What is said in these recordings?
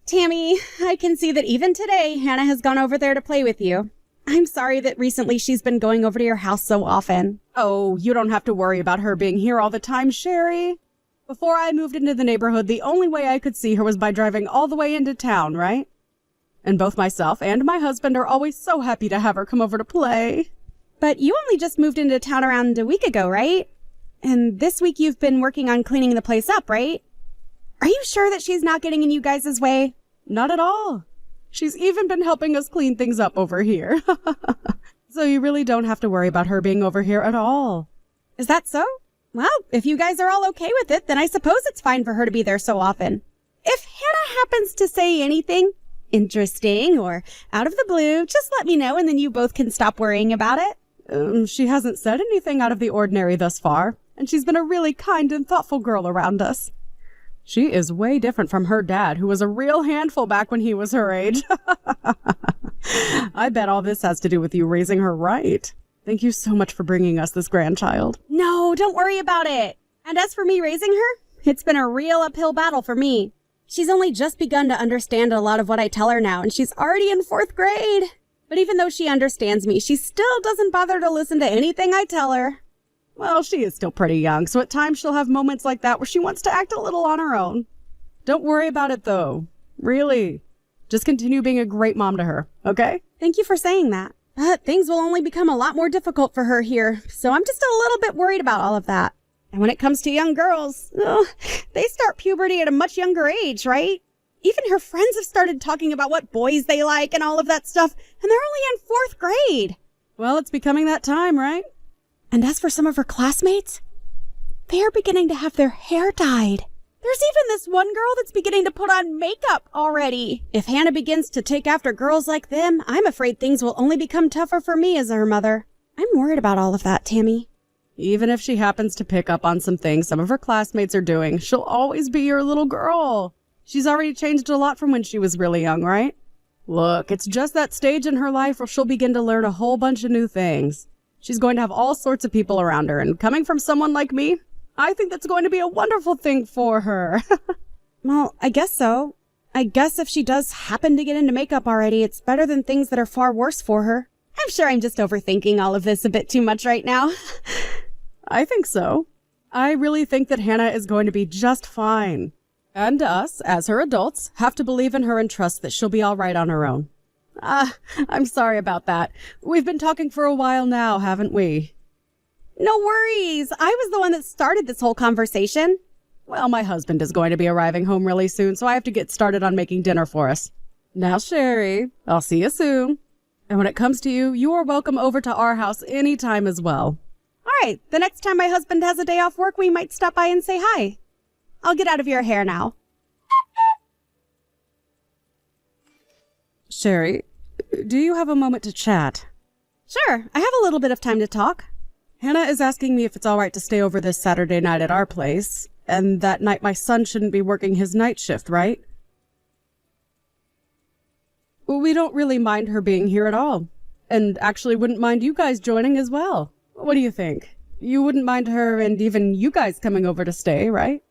Tammy, I can see that even today, Hannah has gone over there to play with you. I'm sorry that recently she's been going over to your house so often. Oh, you don't have to worry about her being here all the time, Sherry. Before I moved into the neighborhood, the only way I could see her was by driving all the way into town, right? And both myself and my husband are always so happy to have her come over to play. But you only just moved into town around a week ago, right? And this week you've been working on cleaning the place up, right? Are you sure that she's not getting in you guys' way? Not at all. She's even been helping us clean things up over here. So you really don't have to worry about her being over here at all. Is that so? Well, if you guys are all okay with it, then I suppose it's fine for her to be there so often. If Hannah happens to say anything interesting or out of the blue, just let me know and then you both can stop worrying about it. She hasn't said anything out of the ordinary thus far, and she's been a really kind and thoughtful girl around us. She is way different from her dad, who was a real handful back when he was her age. I bet all this has to do with you raising her right. Thank you so much for bringing us this grandchild. No, don't worry about it. And as for me raising her, it's been a real uphill battle for me. She's only just begun to understand a lot of what I tell her now, and she's already in 4th grade. But even though she understands me, she still doesn't bother to listen to anything I tell her. Well, she is still pretty young, so at times she'll have moments like that where she wants to act a little on her own. Don't worry about it, though. Really. Just continue being a great mom to her, okay? Thank you for saying that. But things will only become a lot more difficult for her here, so I'm just a little bit worried about all of that. And when it comes to young girls, they start puberty at a much younger age, right? Even her friends have started talking about what boys they like and all of that stuff, and they're only in 4th grade. Well, it's becoming that time, right? And as for some of her classmates, they are beginning to have their hair dyed. There's even this one girl that's beginning to put on makeup already. If Hannah begins to take after girls like them, I'm afraid things will only become tougher for me as her mother. I'm worried about all of that, Tammy. Even if she happens to pick up on some things some of her classmates are doing, she'll always be your little girl. She's already changed a lot from when she was really young, right? Look, it's just that stage in her life where she'll begin to learn a whole bunch of new things. She's going to have all sorts of people around her, and coming from someone like me, I think that's going to be a wonderful thing for her. Well, I guess so. I guess if she does happen to get into makeup already, it's better than things that are far worse for her. I'm sure I'm just overthinking all of this a bit too much right now. I think so. I really think that Hannah is going to be just fine. And us, as her adults, have to believe in her and trust that she'll be all right on her own. I'm sorry about that. We've been talking for a while now, haven't we? No worries. I was the one that started this whole conversation. Well, my husband is going to be arriving home really soon, so I have to get started on making dinner for us. Now, Sherry, I'll see you soon. And when it comes to you, you are welcome over to our house anytime as well. All right. The next time my husband has a day off work, we might stop by and say hi. I'll get out of your hair now. Sherry, do you have a moment to chat? Sure. I have a little bit of time to talk. Hannah is asking me if it's all right to stay over this Saturday night at our place, and that night my son shouldn't be working his night shift, right? We don't really mind her being here at all, and actually wouldn't mind you guys joining as well. What do you think? You wouldn't mind her and even you guys coming over to stay, right?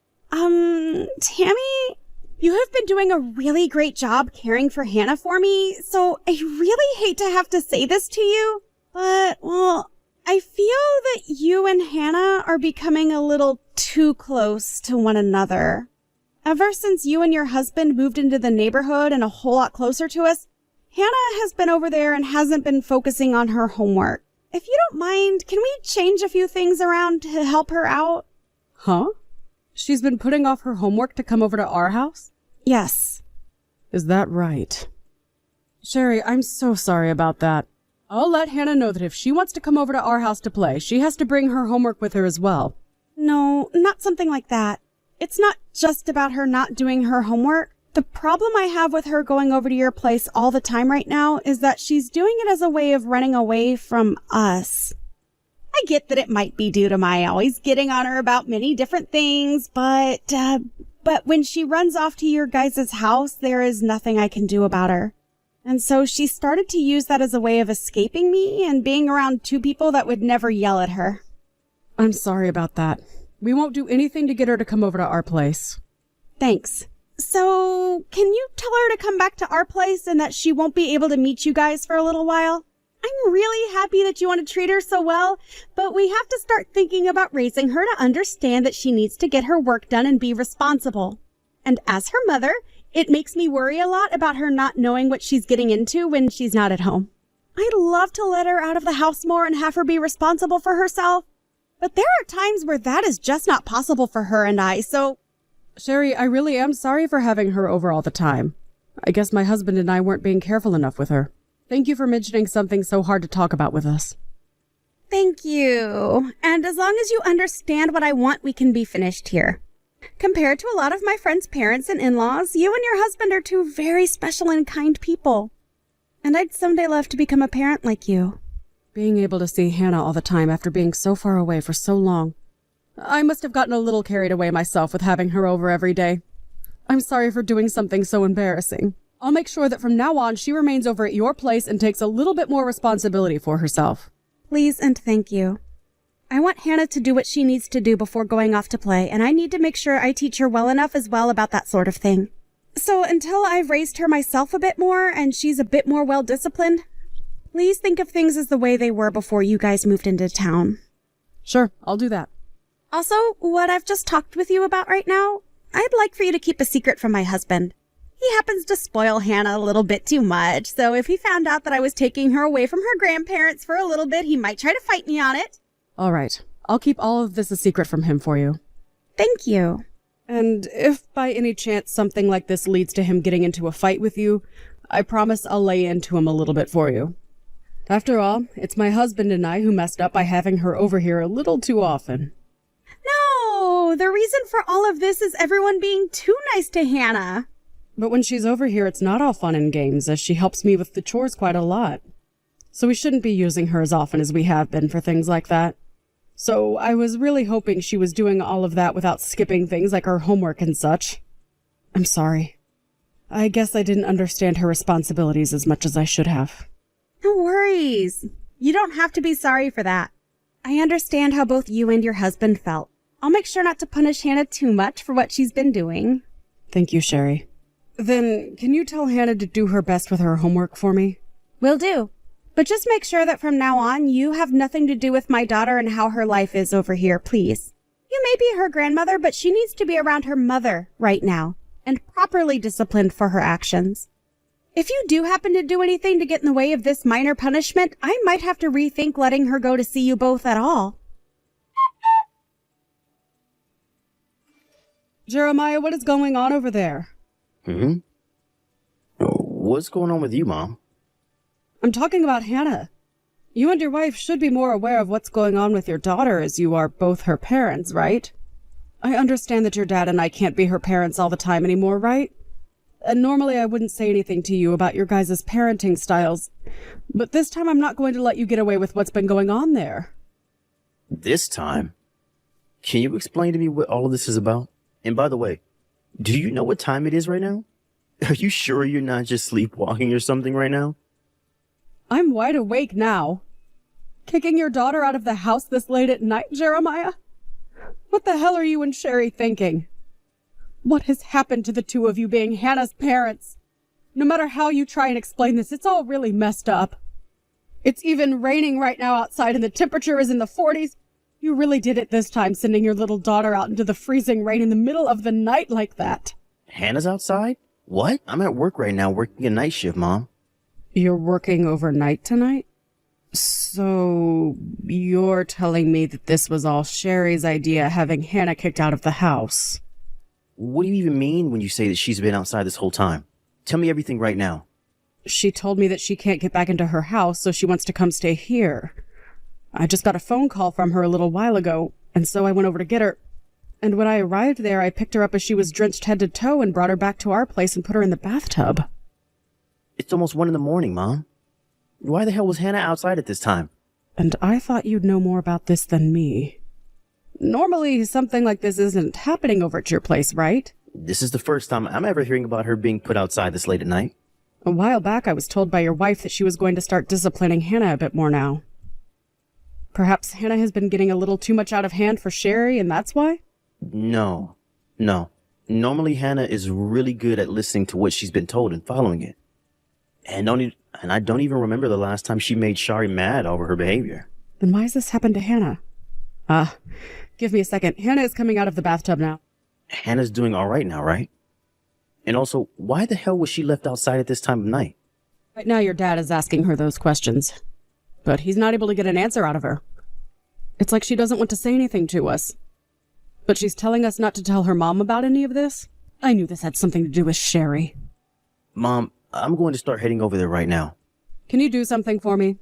Tammy, you have been doing a really great job caring for Hannah for me, so I really hate to have to say this to you, but, well, I feel that you and Hannah are becoming a little too close to one another. Ever since you and your husband moved into the neighborhood and a whole lot closer to us, Hannah has been over there and hasn't been focusing on her homework. If you don't mind, can we change a few things around to help her out? Huh? She's been putting off her homework to come over to our house? Yes. Is that right? Sherry, I'm so sorry about that. I'll let Hannah know that if she wants to come over to our house to play, she has to bring her homework with her as well. No, not something like that. It's not just about her not doing her homework. The problem I have with her going over to your place all the time right now is that she's doing it as a way of running away from us. I get that it might be due to my always getting on her about many different things, but when she runs off to your guys' house, there is nothing I can do about her. And so she started to use that as a way of escaping me and being around two people that would never yell at her. I'm sorry about that. We won't do anything to get her to come over to our place. Thanks. So, So, can you tell her to come back to our place and that she won't be able to meet you guys for a little while? I'm really happy that you want to treat her so well, but we have to start thinking about raising her to understand that she needs to get her work done and be responsible. And as her mother, it makes me worry a lot about her not knowing what she's getting into when she's not at home. I'd love to let her out of the house more and have her be responsible for herself, but there are times where that is just not possible for her and I, so... Sherry, I really am sorry for having her over all the time. I guess my husband and I weren't being careful enough with her. Thank you for mentioning something so hard to talk about with us. Thank you. And as long as you understand what I want, we can be finished here. Compared to a lot of my friends' parents and in-laws, you and your husband are two very special and kind people. And I'd someday love to become a parent like you. Being able to see Hannah all the time after being so far away for so long. I must have gotten a little carried away myself with having her over every day. I'm sorry for doing something so embarrassing. I'll make sure that from now on she remains over at your place and takes a little bit more responsibility for herself. Please and thank you. I want Hannah to do what she needs to do before going off to play, and I need to make sure I teach her well enough as well about that sort of thing. So until I've raised her myself a bit more and she's a bit more well-disciplined, please think of things as the way they were before you guys moved into town. Sure, I'll do that. Also, what I've just talked with you about right now, I'd like for you to keep a secret from my husband. He happens to spoil Hannah a little bit too much, so if he found out that I was taking her away from her grandparents for a little bit, he might try to fight me on it. All right. I'll keep all of this a secret from him for you. Thank you. And if by any chance something like this leads to him getting into a fight with you, I promise I'll lay into him a little bit for you. After all, it's my husband and I who messed up by having her over here a little too often. No, the reason for all of this is everyone being too nice to Hannah. But when she's over here, it's not all fun and games, as she helps me with the chores quite a lot. So we shouldn't be using her as often as we have been for things like that. So I was really hoping she was doing all of that without skipping things like her homework and such. I'm sorry. I guess I didn't understand her responsibilities as much as I should have. No worries. You don't have to be sorry for that. I understand how both you and your husband felt. I'll make sure not to punish Hannah too much for what she's been doing. Thank you, Sherry. Then, can you tell Hannah to do her best with her homework for me? Will do. But just make sure that from now on, you have nothing to do with my daughter and how her life is over here, please. You may be her grandmother, but she needs to be around her mother right now and properly disciplined for her actions. If you do happen to do anything to get in the way of this minor punishment, I might have to rethink letting her go to see you both at all. Jeremiah, what is going on over there? What's going on with you, Mom? I'm talking about Hannah. You and your wife should be more aware of what's going on with your daughter, as you are both her parents, right? I understand that your dad and I can't be her parents all the time anymore, right? And normally I wouldn't say anything to you about your guys' parenting styles, but this time I'm not going to let you get away with what's been going on there. This time? Can you explain to me what all of this is about? And by the way, do you know what time it is right now? Are you sure you're not just sleepwalking or something right now? I'm wide awake now. Kicking your daughter out of the house this late at night, Jeremiah? What the hell are you and Sherry thinking? What has happened to the two of you being Hannah's parents? No matter how you try and explain this, it's all really messed up. It's even raining right now outside and the temperature is in the 40s. You really did it this time, sending your little daughter out into the freezing rain in the middle of the night like that. Hannah's outside? What? I'm at work right now working a night shift, Mom. You're working overnight tonight? So you're telling me that this was all Sherry's idea, having Hannah kicked out of the house? What do you even mean when you say that she's been outside this whole time? Tell me everything right now. She told me that she can't get back into her house, so she wants to come stay here. I just got a phone call from her a little while ago, and so I went over to get her. And when I arrived there, I picked her up as she was drenched head to toe and brought her back to our place and put her in the bathtub. It's almost 1 a.m, Mom. Why the hell was Hannah outside at this time? And I thought you'd know more about this than me. Normally, something like this isn't happening over at your place, right? This is the first time I'm ever hearing about her being put outside this late at night. A while back, I was told by your wife that she was going to start disciplining Hannah a bit more now. Perhaps Hannah has been getting a little too much out of hand for Sherry, and that's why? No. Normally, Hannah is really good at listening to what she's been told and following it. And I don't even remember the last time she made Shari mad over her behavior. Then why has this happened to Hannah? Give me a second. Hannah is coming out of the bathtub now. Hannah's doing all right now, right? And also, why the hell was she left outside at this time of night? Right now your dad is asking her those questions, but he's not able to get an answer out of her. It's like she doesn't want to say anything to us. But she's telling us not to tell her mom about any of this? I knew this had something to do with Sherry. Mom, I'm going to start heading over there right now. Can you do something for me?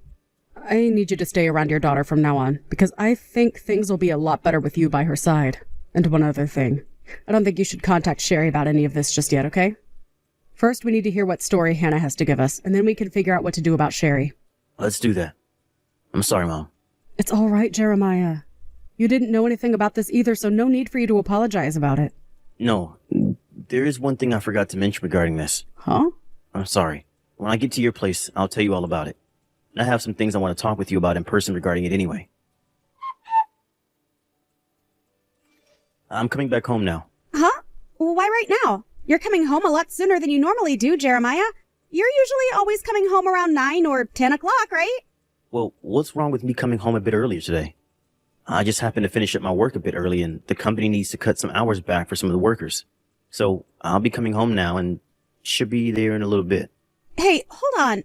I need you to stay around your daughter from now on, because I think things will be a lot better with you by her side. And one other thing. I don't think you should contact Sherry about any of this just yet, okay? First, we need to hear what story Hannah has to give us, and then we can figure out what to do about Sherry. Let's do that. I'm sorry, Mom. It's all right, Jeremiah. You didn't know anything about this either, so no need for you to apologize about it. No, there is one thing I forgot to mention regarding this. Huh? I'm sorry. When I get to your place, I'll tell you all about it. I have some things I want to talk with you about in person regarding it anyway. I'm coming back home now. Huh? Why right now? You're coming home a lot sooner than you normally do, Jeremiah. You're usually always coming home around 9 or 10 o'clock, right? Well, what's wrong with me coming home a bit earlier today? I just happened to finish up my work a bit early, and the company needs to cut some hours back for some of the workers. So I'll be coming home now and should be there in a little bit. Hey, hold on.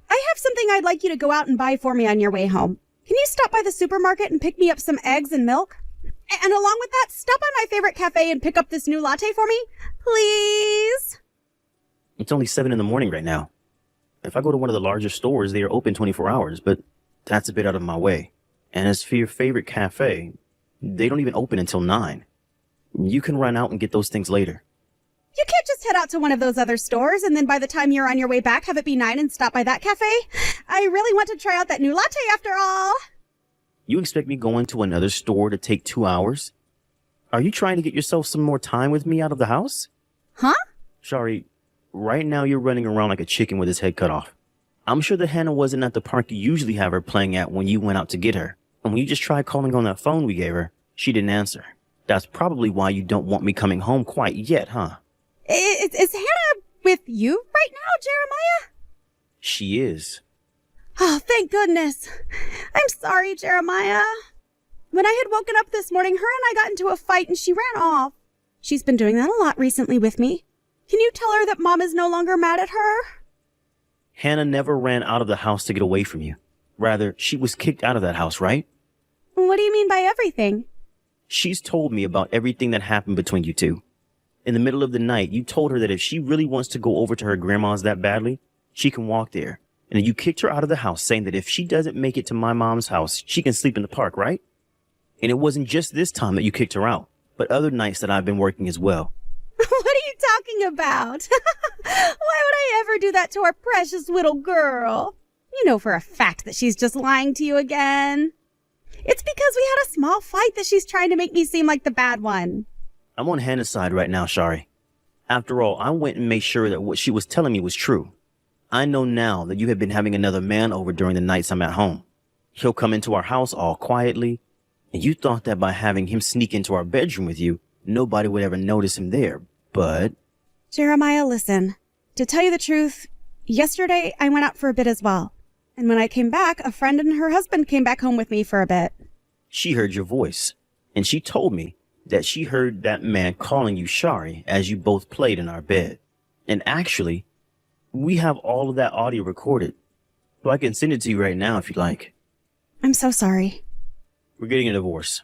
I have something I'd like you to go out and buy for me on your way home. Can you stop by the supermarket and pick me up some eggs and milk? And along with that, stop by my favorite cafe and pick up this new latte for me, please? It's only 7 in the morning right now. If I go to one of the larger stores, they are open 24 hours, but that's a bit out of my way. And as for your favorite cafe, they don't even open until 9. You can run out and get those things later. You can't just head out to one of those other stores and then by the time you're on your way back, have it be 9 and stop by that cafe. I really want to try out that new latte after all. You expect me going to another store to take 2 hours? Are you trying to get yourself some more time with me out of the house? Huh? Shari, right now you're running around like a chicken with his head cut off. I'm sure that Hannah wasn't at the park you usually have her playing at when you went out to get her. And when you just tried calling on that phone we gave her, she didn't answer. That's probably why you don't want me coming home quite yet, huh? Is Hannah with you right now, Jeremiah? She is. Oh, thank goodness. I'm sorry, Jeremiah. When I had woken up this morning, her and I got into a fight and she ran off. She's been doing that a lot recently with me. Can you tell her that Mom is no longer mad at her? Hannah never ran out of the house to get away from you. Rather, she was kicked out of that house, right? What do you mean by everything? She's told me about everything that happened between you two. In the middle of the night, you told her that if she really wants to go over to her grandma's that badly, she can walk there. And then you kicked her out of the house, saying that if she doesn't make it to my mom's house, she can sleep in the park, right? And it wasn't just this time that you kicked her out, but other nights that I've been working as well. What are you talking about? Why would I ever do that to our precious little girl? You know for a fact that she's just lying to you again. It's because we had a small fight that she's trying to make me seem like the bad one. I'm on Hannah's side right now, Shari. After all, I went and made sure that what she was telling me was true. I know now that you have been having another man over during the nights I'm at home. He'll come into our house all quietly, and you thought that by having him sneak into our bedroom with you, nobody would ever notice him there, but... Jeremiah, listen. To tell you the truth, yesterday I went out for a bit as well. And when I came back, a friend and her husband came back home with me for a bit. She heard your voice, and she told me that she heard that man calling you Shari as you both played in our bed. And actually, we have all of that audio recorded, so I can send it to you right now if you'd like. I'm so sorry. We're getting a divorce,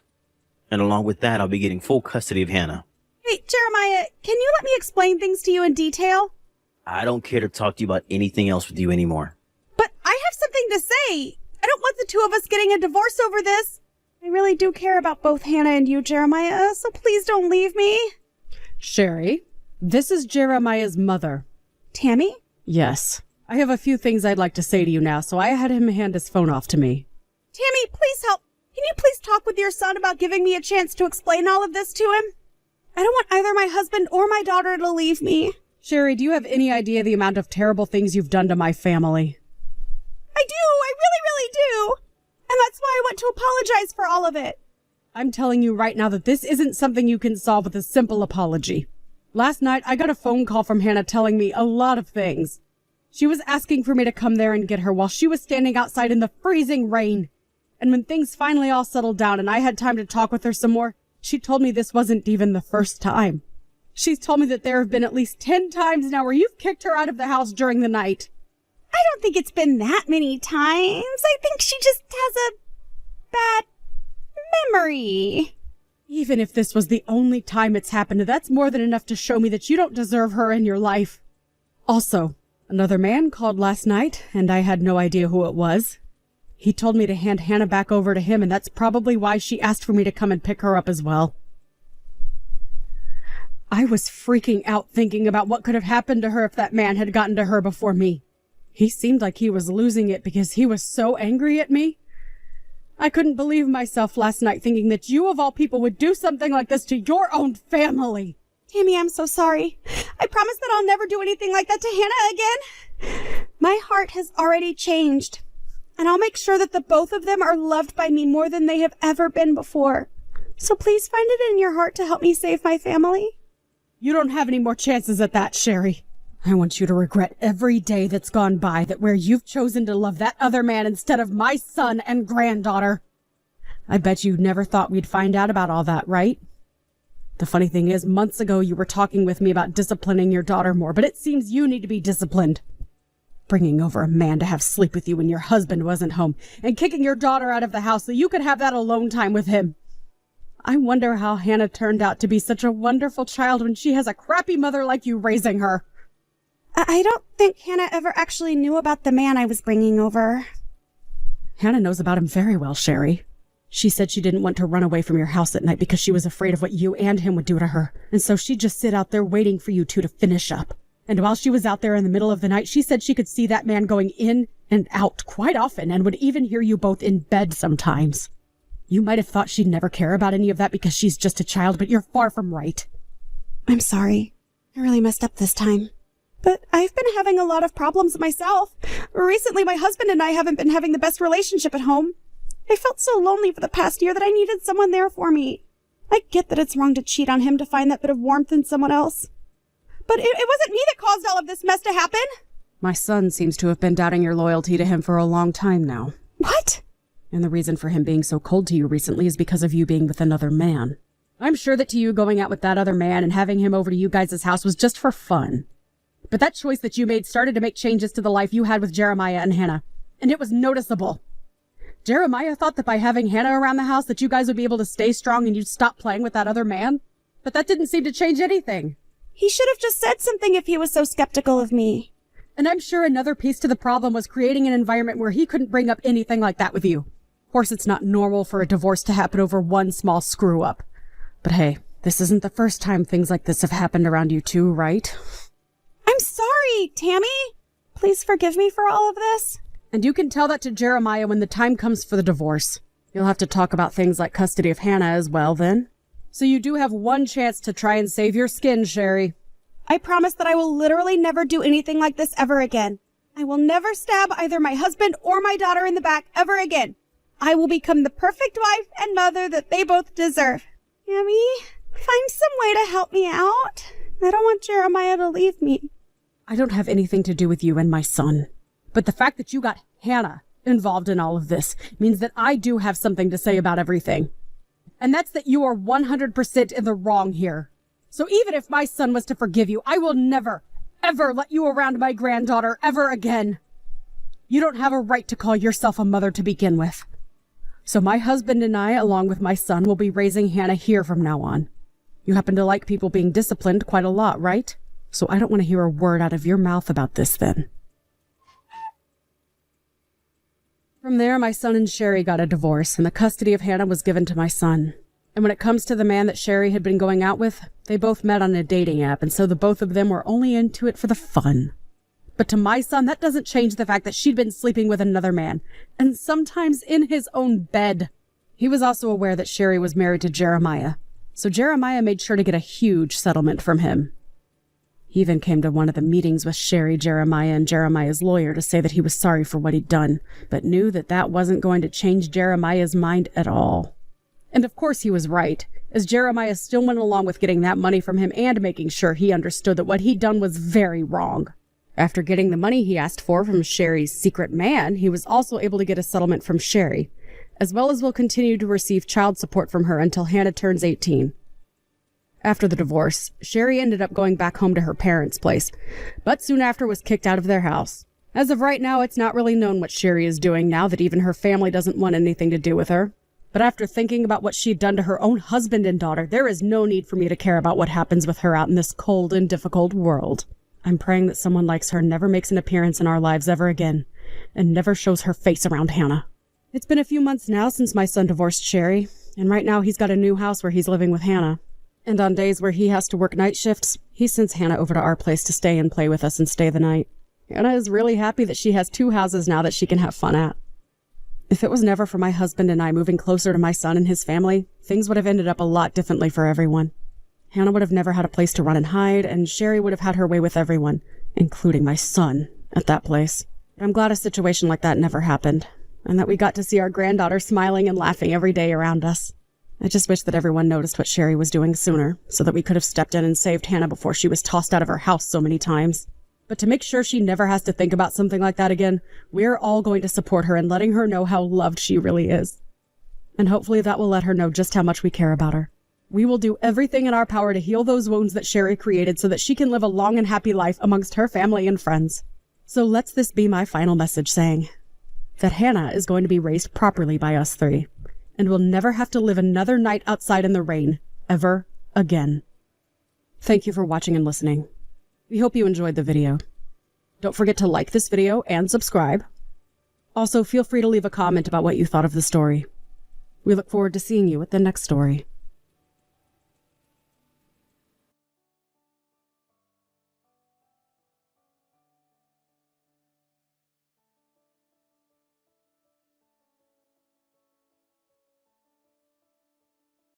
and along with that, I'll be getting full custody of Hannah. Hey, Jeremiah, can you let me explain things to you in detail? I don't care to talk to you about anything else with you anymore. But I have something to say. I don't want the two of us getting a divorce over this. I really do care about both Hannah and you, Jeremiah, so please don't leave me. Sherry, this is Jeremiah's mother. Tammy? Yes. I have a few things I'd like to say to you now, so I had him hand his phone off to me. Tammy, please help. Can you please talk with your son about giving me a chance to explain all of this to him? I don't want either my husband or my daughter to leave me. Sherry, do you have any idea the amount of terrible things you've done to my family? I do. I really, really do. And that's why I want to apologize for all of it. I'm telling you right now that this isn't something you can solve with a simple apology. Last night, I got a phone call from Hannah telling me a lot of things. She was asking for me to come there and get her while she was standing outside in the freezing rain. And when things finally all settled down and I had time to talk with her some more, she told me this wasn't even the first time. She's told me that there have been at least 10 times now where you've kicked her out of the house during the night. I don't think it's been that many times. I think she just has a bad memory. Even if this was the only time it's happened, that's more than enough to show me that you don't deserve her in your life. Also, another man called last night, and I had no idea who it was. He told me to hand Hannah back over to him, and that's probably why she asked for me to come and pick her up as well. I was freaking out thinking about what could have happened to her if that man had gotten to her before me. He seemed like he was losing it because he was so angry at me. I couldn't believe myself last night thinking that you of all people would do something like this to your own family. Tammy, I'm so sorry. I promise that I'll never do anything like that to Hannah again. My heart has already changed, and I'll make sure that the both of them are loved by me more than they have ever been before. So please find it in your heart to help me save my family. You don't have any more chances at that, Sherry. I want you to regret every day that's gone by that where you've chosen to love that other man instead of my son and granddaughter. I bet you never thought we'd find out about all that, right? The funny thing is, months ago you were talking with me about disciplining your daughter more, but it seems you need to be disciplined. Bringing over a man to have sleep with you when your husband wasn't home, and kicking your daughter out of the house so you could have that alone time with him. I wonder how Hannah turned out to be such a wonderful child when she has a crappy mother like you raising her. I don't think Hannah ever actually knew about the man I was bringing over. Hannah knows about him very well, Sherry. She said she didn't want to run away from your house at night because she was afraid of what you and him would do to her, and so she'd just sit out there waiting for you two to finish up. And while she was out there in the middle of the night, she said she could see that man going in and out quite often and would even hear you both in bed sometimes. You might have thought she'd never care about any of that because she's just a child, but you're far from right. I'm sorry. I really messed up this time. But I've been having a lot of problems myself. Recently, my husband and I haven't been having the best relationship at home. I felt so lonely for the past year that I needed someone there for me. I get that it's wrong to cheat on him to find that bit of warmth in someone else. But it wasn't me that caused all of this mess to happen. My son seems to have been doubting your loyalty to him for a long time now. What? And the reason for him being so cold to you recently is because of you being with another man. I'm sure that to you going out with that other man and having him over to you guys' house was just for fun. But that choice that you made started to make changes to the life you had with Jeremiah and Hannah. And it was noticeable. Jeremiah thought that by having Hannah around the house that you guys would be able to stay strong and you'd stop playing with that other man. But that didn't seem to change anything. He should have just said something if he was so skeptical of me. And I'm sure another piece to the problem was creating an environment where he couldn't bring up anything like that with you. Of course, it's not normal for a divorce to happen over one small screw-up. But hey, this isn't the first time things like this have happened around you two, right? I'm sorry, Tammy. Please forgive me for all of this. And you can tell that to Jeremiah when the time comes for the divorce. You'll have to talk about things like custody of Hannah as well then. So you do have one chance to try and save your skin, Sherry. I promise that I will literally never do anything like this ever again. I will never stab either my husband or my daughter in the back ever again. I will become the perfect wife and mother that they both deserve. Tammy, find some way to help me out. I don't want Jeremiah to leave me. I don't have anything to do with you and my son. But the fact that you got Hannah involved in all of this means that I do have something to say about everything. And that's that you are 100% in the wrong here. So even if my son was to forgive you, I will never, ever let you around my granddaughter ever again. You don't have a right to call yourself a mother to begin with. So my husband and I, along with my son, will be raising Hannah here from now on. You happen to like people being disciplined quite a lot, right? So I don't want to hear a word out of your mouth about this then. From there, my son and Sherry got a divorce, and the custody of Hannah was given to my son. And when it comes to the man that Sherry had been going out with, they both met on a dating app, and so the both of them were only into it for the fun. But to my son, that doesn't change the fact that she'd been sleeping with another man, and sometimes in his own bed. He was also aware that Sherry was married to Jeremiah, so Jeremiah made sure to get a huge settlement from him. He even came to one of the meetings with Sherry, Jeremiah, and Jeremiah's lawyer to say that he was sorry for what he'd done, but knew that that wasn't going to change Jeremiah's mind at all. And of course he was right. as Jeremiah still went along with getting that money from him and making sure he understood that what he'd done was very wrong. After getting the money he asked for from Sherry's secret man, he was also able to get a settlement from Sherry, as well as will continue to receive child support from her until Hannah turns 18. After the divorce, Sherry ended up going back home to her parents' place, but soon after was kicked out of their house. As of right now, it's not really known what Sherry is doing now that even her family doesn't want anything to do with her. But after thinking about what she'd done to her own husband and daughter, there is no need for me to care about what happens with her out in this cold and difficult world. I'm praying that someone like her never makes an appearance in our lives ever again, and never shows her face around Hannah. It's been a few months now since my son divorced Sherry, and right now he's got a new house where he's living with Hannah. And on days where he has to work night shifts, he sends Hannah over to our place to stay and play with us and stay the night. Hannah is really happy that she has 2 houses now that she can have fun at. If it was never for my husband and I moving closer to my son and his family, things would have ended up a lot differently for everyone. Hannah would have never had a place to run and hide, and Sherry would have had her way with everyone, including my son, at that place. But I'm glad a situation like that never happened, and that we got to see our granddaughter smiling and laughing every day around us. I just wish that everyone noticed what Sherry was doing sooner, so that we could have stepped in and saved Hannah before she was tossed out of her house so many times. But to make sure she never has to think about something like that again, we're all going to support her in letting her know how loved she really is. And hopefully that will let her know just how much we care about her. We will do everything in our power to heal those wounds that Sherry created so that she can live a long and happy life amongst her family and friends. So let's this be my final message saying that Hannah is going to be raised properly by us 3, and will never have to live another night outside in the rain, ever again. Thank you for watching and listening. We hope you enjoyed the video. Don't forget to like this video and subscribe. Also, feel free to leave a comment about what you thought of the story. We look forward to seeing you at the next story.